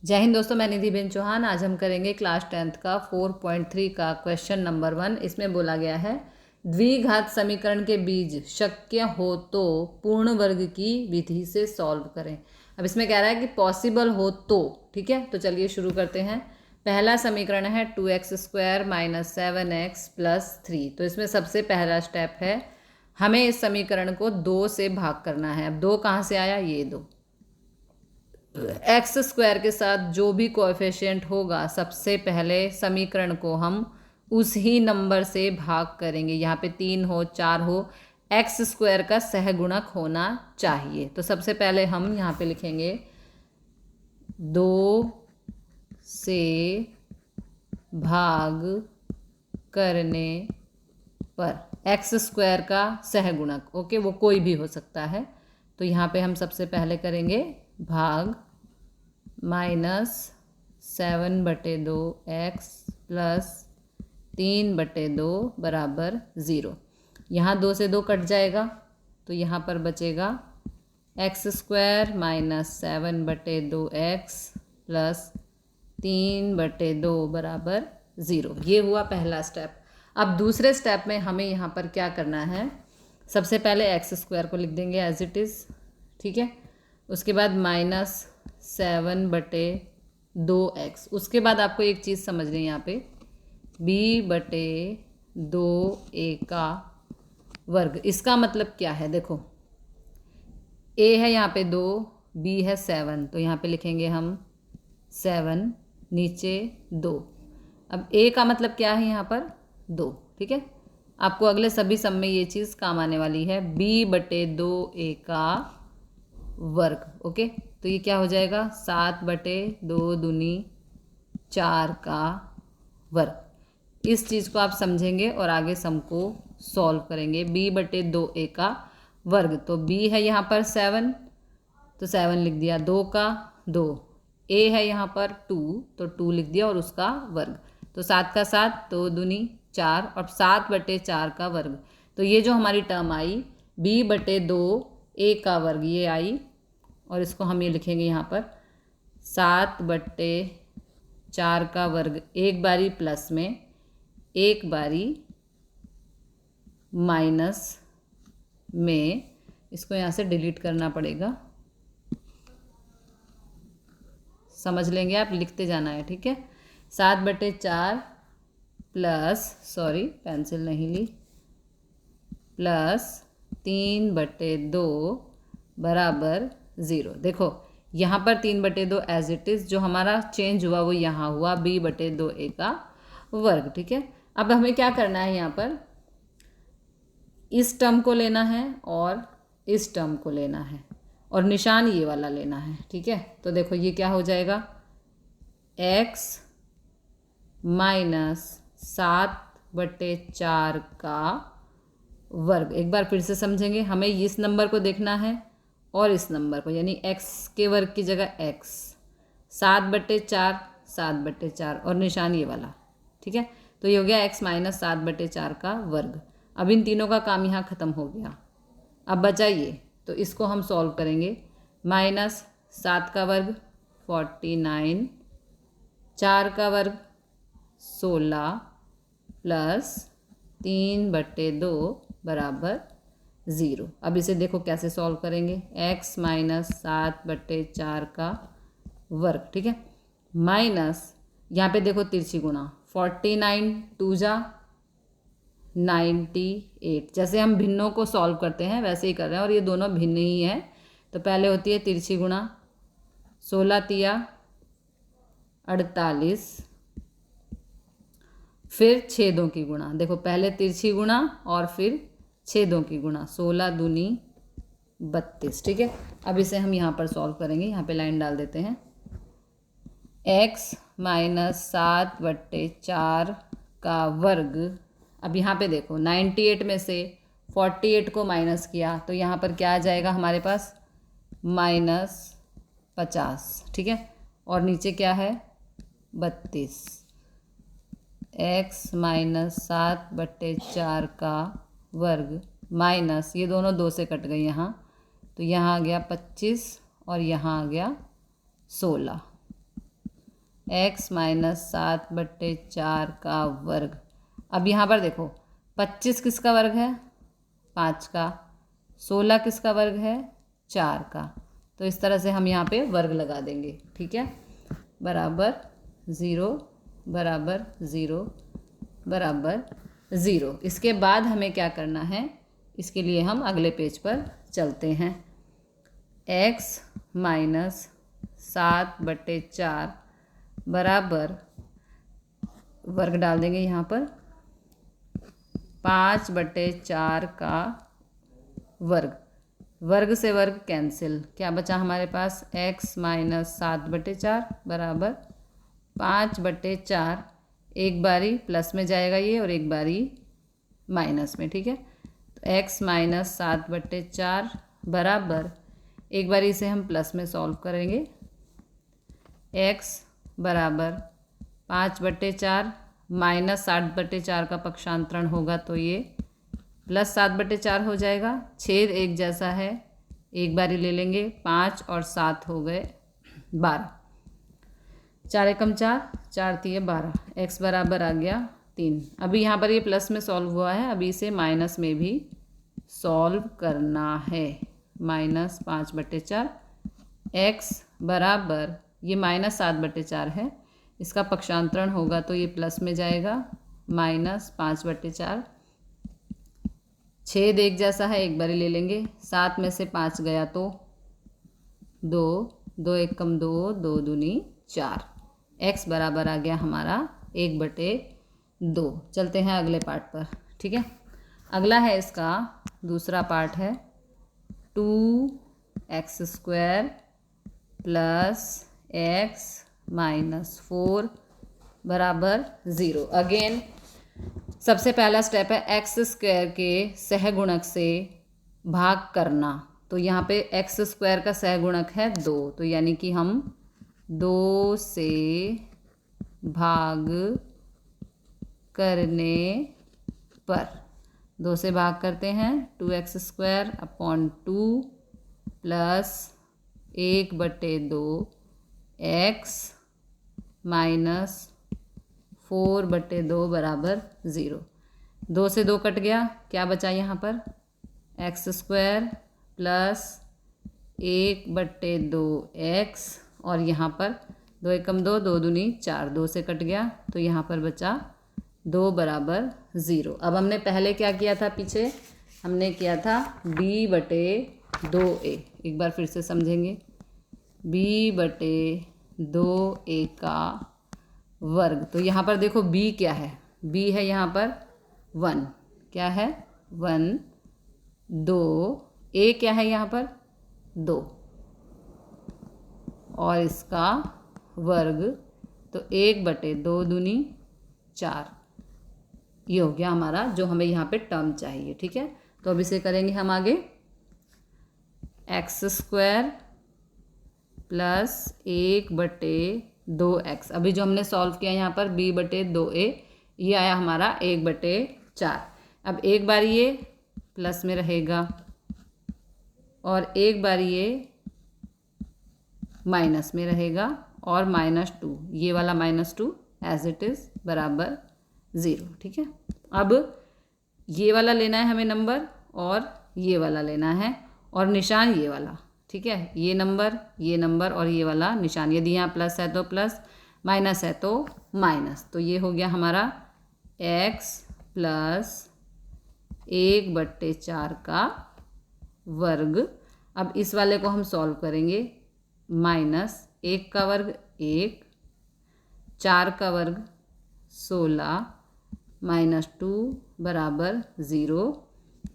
जय हिंद दोस्तों, मैं निधि बेन चौहान। आज हम करेंगे क्लास 10th का 4.3 का क्वेश्चन नंबर 1। इसमें बोला गया है द्विघात समीकरण के बीज शक्य हो तो पूर्ण वर्ग की विधि से सॉल्व करें। अब इसमें कह रहा है कि पॉसिबल हो तो, ठीक है। तो चलिए शुरू करते हैं। पहला समीकरण है 2x² - 7x + 3। तो इसमें सबसे पहला स्टेप है हमें इस समीकरण को 2 से भाग करना है। अब 2 कहाँ से आया? ये 2। x² के साथ जो भी कोएफिशिएंट होगा सबसे पहले समीकरण को हम उस ही नंबर से भाग करेंगे। यहाँ पे 3 हो 4 हो, x² का सहगुणक होना चाहिए। तो सबसे पहले हम यहाँ पे लिखेंगे 2 से भाग करने पर x² का सहगुणक, ओके, वो कोई भी हो सकता है। तो यहाँ पे हम सबसे पहले करेंगे भाग -7/2x + 3/2 बराबर 0। यहाँ 2 से 2 कट जाएगा तो यहाँ पर बचेगा x² - 7/2x + 3/2 बराबर 0। ये हुआ पहला स्टेप। अब दूसरे स्टेप में हमें यहाँ पर क्या करना है? सबसे पहले x² को लिख देंगे एज इट इज़, ठीक है। उसके बाद -7/2x। उसके बाद आपको एक चीज़ समझनी है यहाँ पे, b/2a का वर्ग। इसका मतलब क्या है? देखो, a है यहाँ पे 2, b है 7, तो यहाँ पे लिखेंगे हम 7, नीचे 2। अब a का मतलब क्या है यहाँ पर? 2, ठीक है। आपको अगले सभी सम में ये चीज़ काम आने वाली है। b/2a का वर्ग, ओके। तो ये क्या हो जाएगा? 7/2 दूनी 4 का वर्ग। इस चीज़ को आप समझेंगे और आगे सम को सॉल्व करेंगे। b/2a का वर्ग, तो b है यहाँ पर 7, तो 7 लिख दिया, 2 का 2, a है यहाँ पर 2, तो 2 लिख दिया और उसका वर्ग। तो 7 का 7, 2 दूनी 4 और 7/4 का वर्ग। तो ये जो हमारी टर्म आई b/2a का वर्ग, ये आई। और इसको हम ये लिखेंगे यहाँ पर 7/4 का वर्ग, एक बारी प्लस में, एक बारी माइनस में। इसको यहाँ से डिलीट करना पड़ेगा, समझ लेंगे आप, लिखते जाना है, ठीक है। 7/4 प्लस, सॉरी पेंसिल नहीं ली, प्लस 3/2 बराबर 0। देखो यहाँ पर 3/2 एज इट इज़, जो हमारा चेंज हुआ वो यहाँ हुआ b/2a का वर्ग, ठीक है। अब हमें क्या करना है? यहाँ पर इस टर्म को लेना है और इस टर्म को लेना है और निशान ये वाला लेना है, ठीक है। तो देखो ये क्या हो जाएगा? x - 7/4 का वर्ग। एक बार फिर से समझेंगे, हमें इस नंबर को देखना है और इस नंबर को, यानी x के वर्ग की जगह x, 7/4 7/4 और निशान ये वाला, ठीक है। तो ये हो गया x - 7/4 का वर्ग। अब इन तीनों का काम यहाँ ख़त्म हो गया। अब बचा ये, तो इसको हम सॉल्व करेंगे। -7 का वर्ग 49, 4 का वर्ग 16 प्लस 3/2 बराबर 0। अब इसे देखो कैसे सॉल्व करेंगे। x - 7/4 का वर्ग, ठीक है, माइनस यहाँ पे देखो तिरछी गुणा, 49 2 जा 98। जैसे हम भिन्नों को सॉल्व करते हैं वैसे ही कर रहे हैं, और ये दोनों भिन्न ही हैं। तो पहले होती है तिरछी गुणा, 16 तिया 48, फिर छेदों की गुणा। देखो पहले तिरछी गुणा और फिर छेदों की गुणा, 16 दूनी 32, ठीक है। अब इसे हम यहाँ पर सॉल्व करेंगे। यहाँ पे लाइन डाल देते हैं। x - 7/4 का वर्ग। अब यहाँ पे देखो 98 में से 48 को माइनस किया तो यहाँ पर क्या आ जाएगा हमारे पास? -50, ठीक है। और नीचे क्या है? 32। x - 7/4 का वर्ग माइनस, ये दोनों 2 से कट गई यहाँ, तो यहाँ आ गया 25 और यहाँ आ गया 16। x माइनस 7/4 का वर्ग। अब यहाँ पर देखो 25 किसका वर्ग है? 5 का। 16 किसका वर्ग है? 4 का। तो इस तरह से हम यहाँ पे वर्ग लगा देंगे, ठीक है। बराबर 0 बराबर 0 बराबर 0। इसके बाद हमें क्या करना है, इसके लिए हम अगले पेज पर चलते हैं। x माइनस 7/4 बराबर वर्ग डाल देंगे यहाँ पर 5/4 का वर्ग। वर्ग से वर्ग कैंसिल, क्या बचा हमारे पास? x माइनस 7/4 बराबर 5/4। एक बारी प्लस में जाएगा ये और एक बारी माइनस में, ठीक है। तो x माइनस 7/4 बराबर, एक बारी इसे हम प्लस में सॉल्व करेंगे। x बराबर 5/4 माइनस 7/4 का पक्षांतरण होगा तो ये प्लस 7/4 हो जाएगा। छेद एक जैसा है, एक बारी ले लेंगे। 5 और 7 हो गए 12। 4 एकम 4, 4 तिये 12। x बराबर आ गया 3। अभी यहाँ पर ये प्लस में सॉल्व हुआ है, अभी इसे माइनस में भी सॉल्व करना है। माइनस 5/4 x बराबर, ये माइनस 7/4 है, इसका पक्षांतरण होगा तो ये प्लस में जाएगा। माइनस 5/4। छेद एक जैसा है, एक बारी ले लेंगे। 7 में से 5 गया तो 2, 2 एकम 2, 2 दूनी 4। x बराबर आ गया हमारा 1/2। चलते हैं अगले पार्ट पर, ठीक है। अगला है इसका दूसरा पार्ट है 2x² प्लस x माइनस 4 बराबर 0। अगेन सबसे पहला स्टेप है x² के सहगुणक से भाग करना। तो यहाँ पे x² का सहगुणक है 2, तो यानी कि हम 2 से भाग करने पर, 2 से भाग करते हैं 2x² upon 2 plus 1/2 x minus 4/2 बराबर 0। 2 से 2 कट गया, क्या बचा यहाँ पर? x² प्लस 1/2 x, और यहाँ पर 2 एकम 2, 2 दूनी 4। 2 से कट गया तो यहाँ पर बचा 2 बराबर 0। अब हमने पहले क्या किया था? पीछे हमने किया था b/2a। एक बार फिर से समझेंगे। b/2a का वर्ग। तो यहाँ पर देखो b क्या है? b है यहाँ पर 1। क्या है? 1। 2 a क्या है यहाँ पर? 2, और इसका वर्ग तो 1/2 दूनी 4। ये हो गया हमारा जो हमें यहाँ पे टर्म चाहिए, ठीक है। तो अब इसे करेंगे हम आगे। x² plus 1/2x। अभी जो हमने सॉल्व किया यहाँ पर b/2a, ये आया हमारा 1/4। अब एक बार ये प्लस में रहेगा और एक बार ये माइनस में रहेगा, और -2, ये वाला -2 एज इट इज़ बराबर 0, ठीक है। अब ये वाला लेना है हमें नंबर, और ये वाला लेना है, और निशान ये वाला, ठीक है। ये नंबर और ये वाला निशान। यदि यहाँ प्लस है तो प्लस, माइनस है तो माइनस। तो ये हो गया हमारा x प्लस 1/4 का वर्ग। अब इस वाले को हम सॉल्व करेंगे। -1 का वर्ग 1, 4 का वर्ग 16, -2 बराबर 0।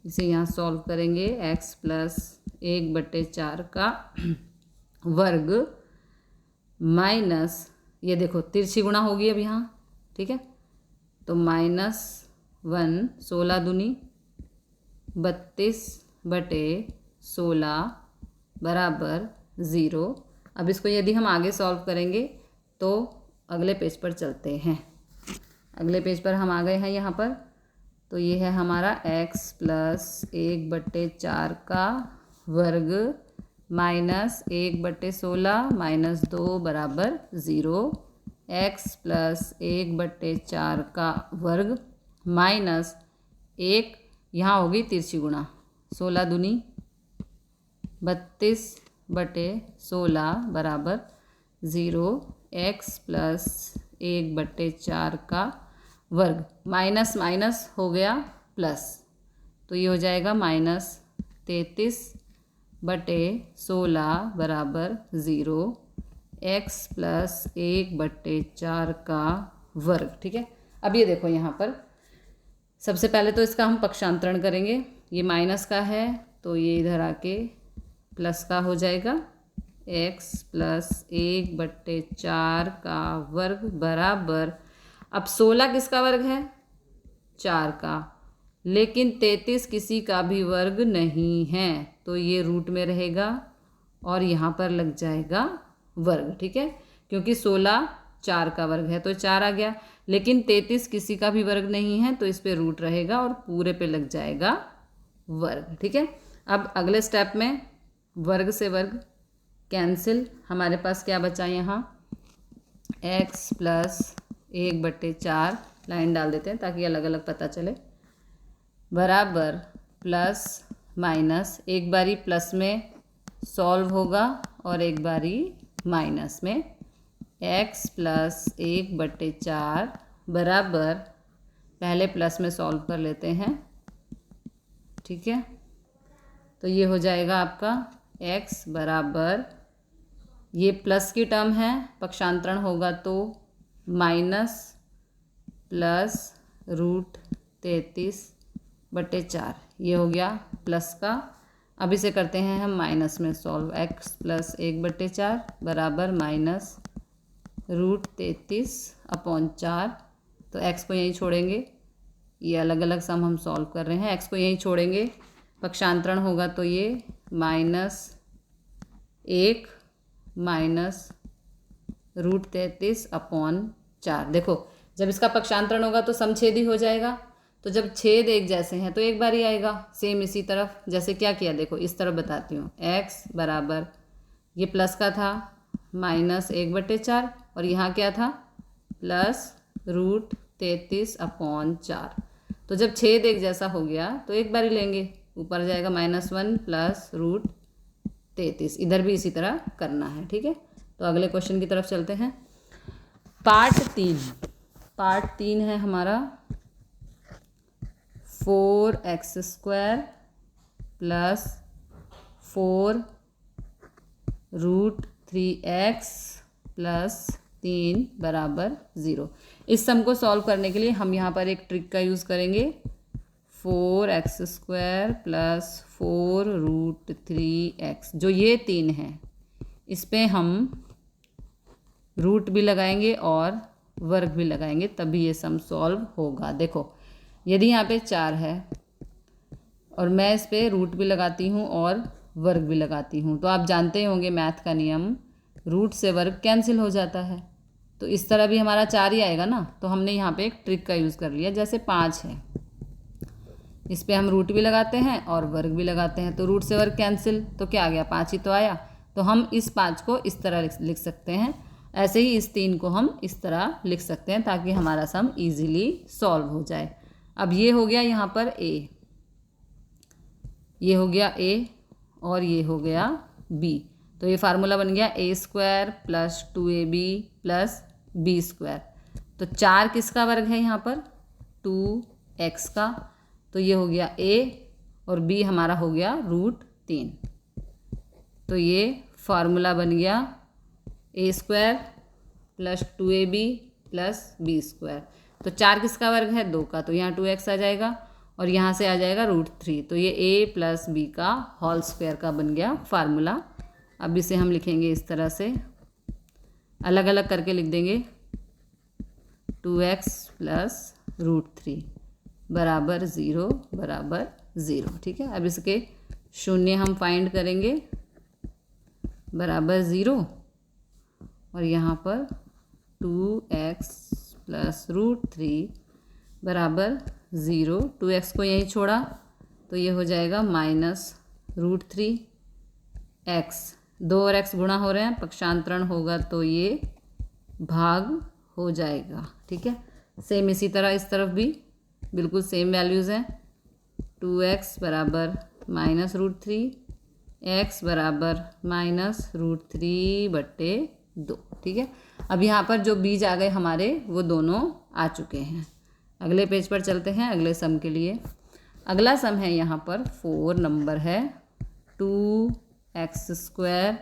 इसे यहाँ सॉल्व करेंगे। x प्लस 1/4 का वर्ग माइनस, ये देखो तिरछी गुणा होगी अब यहाँ, ठीक है। तो -1, 16 दूनी 32/16 बराबर 0। अब इसको यदि हम आगे सॉल्व करेंगे तो अगले पेज पर चलते हैं। अगले पेज पर हम आ गए हैं यहाँ पर। तो ये है हमारा x प्लस 1/4 का वर्ग माइनस 1/16 -2 बराबर 0। एक्स प्लस 1/4 का वर्ग माइनस 1, यहाँ होगी तिरछी गुणा, 16 दूनी 32/16 बराबर 0, एक्स प्लस 1/4 का वर्ग, माइनस माइनस हो गया प्लस, तो ये हो जाएगा -33/16 बराबर 0, एक्स प्लस 1/4 का वर्ग। ठीक है, अब ये देखो यहाँ पर सबसे पहले तो इसका हम पक्षांतरण करेंगे, ये माइनस का है तो ये इधर आके प्लस का हो जाएगा, एक्स प्लस 1/4 का वर्ग बराबर, अब 16 किसका वर्ग है? 4 का, लेकिन 33 किसी का भी वर्ग नहीं है, तो ये रूट में रहेगा और यहाँ पर लग जाएगा वर्ग। ठीक है, क्योंकि 16 4 का वर्ग है तो 4 आ गया, लेकिन 33 किसी का भी वर्ग नहीं है तो इस पे रूट रहेगा और पूरे पे लग जाएगा वर्ग। ठीक है, अब अगले स्टेप में वर्ग से वर्ग कैंसिल, हमारे पास क्या बचा यहाँ, एक्स प्लस 1/4, लाइन डाल देते हैं ताकि अलग अलग पता चले, बराबर प्लस माइनस, एक बारी प्लस में सॉल्व होगा और एक बारी माइनस में, एक्स प्लस 1/4 बराबर, पहले प्लस में सॉल्व कर लेते हैं। ठीक है, तो ये हो जाएगा आपका x बराबर, ये प्लस की टर्म है, पक्षांतरण होगा तो माइनस प्लस √33/4, ये हो गया प्लस का। अब इसे करते हैं हम माइनस में सॉल्व, x प्लस 1/4 बराबर माइनस √33/4, तो x को यहीं छोड़ेंगे, ये अलग अलग सम हम सॉल्व कर रहे हैं, x को यहीं छोड़ेंगे, पक्षांतरण होगा तो ये -1 माइनस √33/4। देखो जब इसका पक्षांतरण होगा तो समछेदी हो जाएगा, तो जब छेद एक जैसे हैं तो एक बार ही आएगा, सेम इसी तरफ जैसे क्या किया, देखो इस तरफ बताती हूँ, x बराबर, ये प्लस का था -1/4 और यहाँ क्या था प्लस √33/4, तो जब छेद एक जैसा हो गया तो एक बार ही लेंगे, ऊपर जाएगा -1 प्लस √33, इधर भी इसी तरह करना है। ठीक है, तो अगले क्वेश्चन की तरफ चलते हैं। पार्ट 3 है हमारा 4x² प्लस 4√3x प्लस 3 बराबर 0। इस सम को सॉल्व करने के लिए हम यहाँ पर एक ट्रिक का यूज़ करेंगे, 4x² प्लस 4√3x, जो ये 3 है इस पे हम रूट भी लगाएंगे और वर्ग भी लगाएंगे, तभी ये सम सॉल्व होगा। देखो यदि यहाँ पे 4 है और मैं इस पे रूट भी लगाती हूँ और वर्ग भी लगाती हूँ, तो आप जानते होंगे मैथ का नियम, रूट से वर्ग कैंसिल हो जाता है, तो इस तरह भी हमारा 4 ही आएगा ना, तो हमने यहाँ पे एक ट्रिक का यूज़ कर लिया, जैसे 5 है इस पे हम रूट भी लगाते हैं और वर्ग भी लगाते हैं, तो रूट से वर्ग कैंसिल, तो क्या आ गया 5 ही तो आया, तो हम इस 5 को इस तरह लिख सकते हैं, ऐसे ही इस 3 को हम इस तरह लिख सकते हैं ताकि हमारा सम इजीली सॉल्व हो जाए। अब ये हो गया यहाँ पर a, ये हो गया a और ये हो गया b, तो ये फार्मूला बन गया a² plus 2ab plus b², तो 4 किसका वर्ग है यहाँ पर 2x का, तो ये हो गया a और b हमारा हो गया √3, तो ये फार्मूला बन गया a² plus 2ab plus b², तो 4 किसका वर्ग है 2 का, तो यहाँ 2x आ जाएगा और यहाँ से आ जाएगा √3, तो ये a प्लस b का होल स्क्वायर का बन गया फार्मूला। अब इसे हम लिखेंगे इस तरह से, अलग अलग करके लिख देंगे, 2x प्लस √3 बराबर 0। ठीक है, अब इसके शून्य हम फाइंड करेंगे, बराबर 0 और यहाँ पर 2x प्लस √3 बराबर 0, 2x को यहीं छोड़ा तो ये हो जाएगा -√3x, 2 और x गुणा हो रहे हैं, पक्षांतरण होगा तो ये भाग हो जाएगा। ठीक है, सेम इसी तरह इस तरफ भी बिल्कुल सेम वैल्यूज़ हैं। 2x बराबर -√3, x बराबर -√3/2। ठीक है, अब यहाँ पर जो बीज आ गए हमारे वो दोनों आ चुके हैं। अगले पेज पर चलते हैं अगले सम के लिए। अगला सम है यहाँ पर 4 नंबर है। 2x²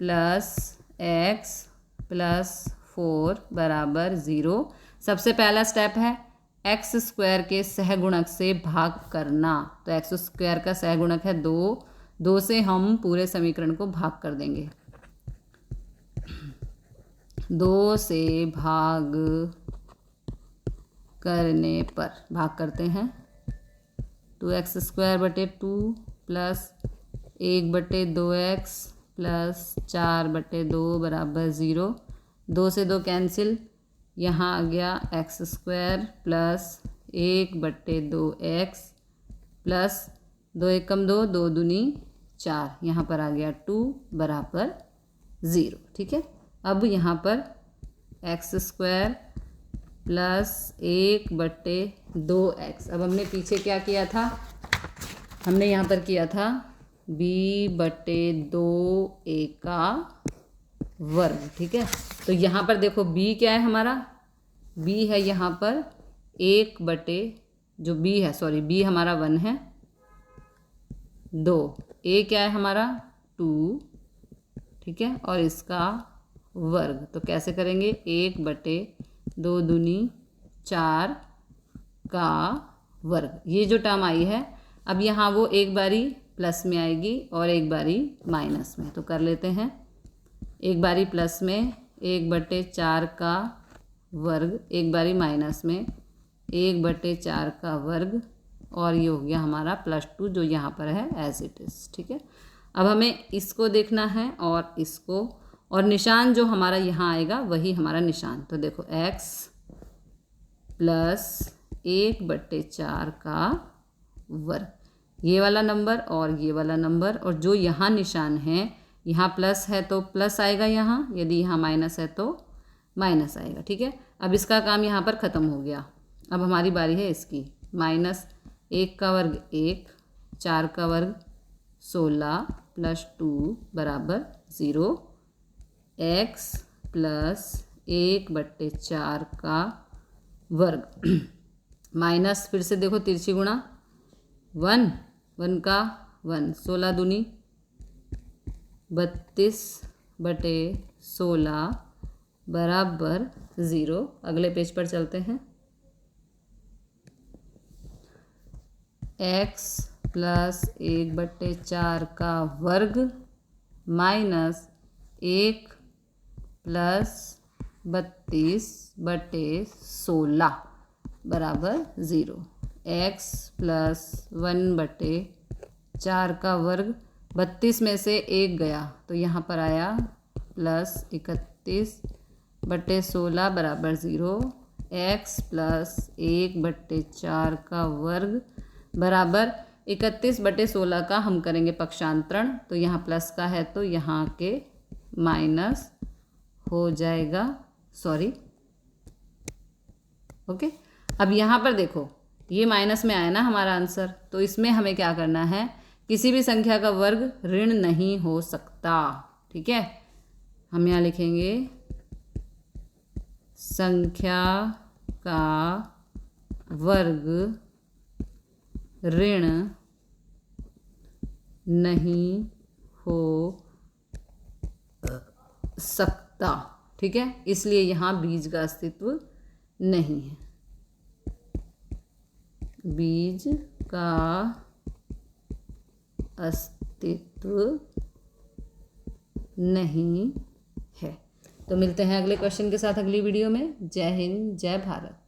+ x + 4 बराबर 0। सबसे पहला स्टेप है x² के सहगुणक से भाग करना। तो x² का सहगुणक है 2, 2 से हम पूरे समीकरण को भाग कर देंगे। 2 से भाग करने पर भाग करते हैं 2x²/2 + 1/2x + 4/2 बराबर 0। 2 से 2 कैंसिल, यहाँ आ गया x² + 1/2x + 2 एकम 2, 2 दूनी 4, यहाँ पर आ गया 2 बराबर 0। ठीक है, अब यहाँ पर x² + 1/2x। अब हमने पीछे क्या किया था, हमने यहाँ पर किया था b/2a का वर्ग। ठीक है, तो यहाँ पर देखो b क्या है हमारा, b है यहाँ पर 1/b हमारा 1 है, 2 a क्या है हमारा 2। ठीक है, और इसका वर्ग तो कैसे करेंगे, 1/2 दूनी 4 का वर्ग। ये जो टर्म आई है, अब यहाँ वो एक बारी प्लस में आएगी और एक बारी माइनस में, तो कर लेते हैं। एक बारी प्लस में 1/4 का वर्ग, एक बारी माइनस में 1/4 का वर्ग, और ये हो गया हमारा +2 जो यहाँ पर है एज इट इज़। ठीक है, अब हमें इसको देखना है और इसको, और निशान जो हमारा यहाँ आएगा वही हमारा निशान। तो देखो x + 1/4 का वर्ग, ये वाला नंबर और ये वाला नंबर, और जो यहाँ निशान है, यहाँ प्लस है तो प्लस आएगा यहाँ, यदि यहाँ माइनस है तो माइनस आएगा। ठीक है, अब इसका काम यहाँ पर ख़त्म हो गया। अब हमारी बारी है इसकी। -1 का वर्ग 1, 4 का वर्ग 16 + 2 बराबर 0। x + 1/4 का वर्ग माइनस, फिर से देखो तिरछी गुणा, 1 का 1, 16 दूनी 32/16 बराबर 0। अगले पेज पर चलते हैं। x + 1/4 का वर्ग -1 + 32/16 बराबर 0। x + 1/4 का वर्ग, 32 में से 1 गया तो यहाँ पर आया +31/16 बराबर 0। x + 1/4 का वर्ग बराबर 31/16 का हम करेंगे पक्षांतरण, तो यहाँ प्लस का है तो यहाँ के माइनस हो जाएगा, सॉरी ओके। अब यहाँ पर देखो ये माइनस में आया ना हमारा आंसर, तो इसमें हमें क्या करना है, किसी भी संख्या का वर्ग ऋण नहीं हो सकता। ठीक है, हम यहाँ लिखेंगे संख्या का वर्ग ऋण नहीं हो सकता। ठीक है, इसलिए यहाँ बीज का अस्तित्व नहीं है, बीज का अस्तित्व नहीं है। तो मिलते हैं अगले क्वेश्चन के साथ अगली वीडियो में। जय हिंद, जय भारत।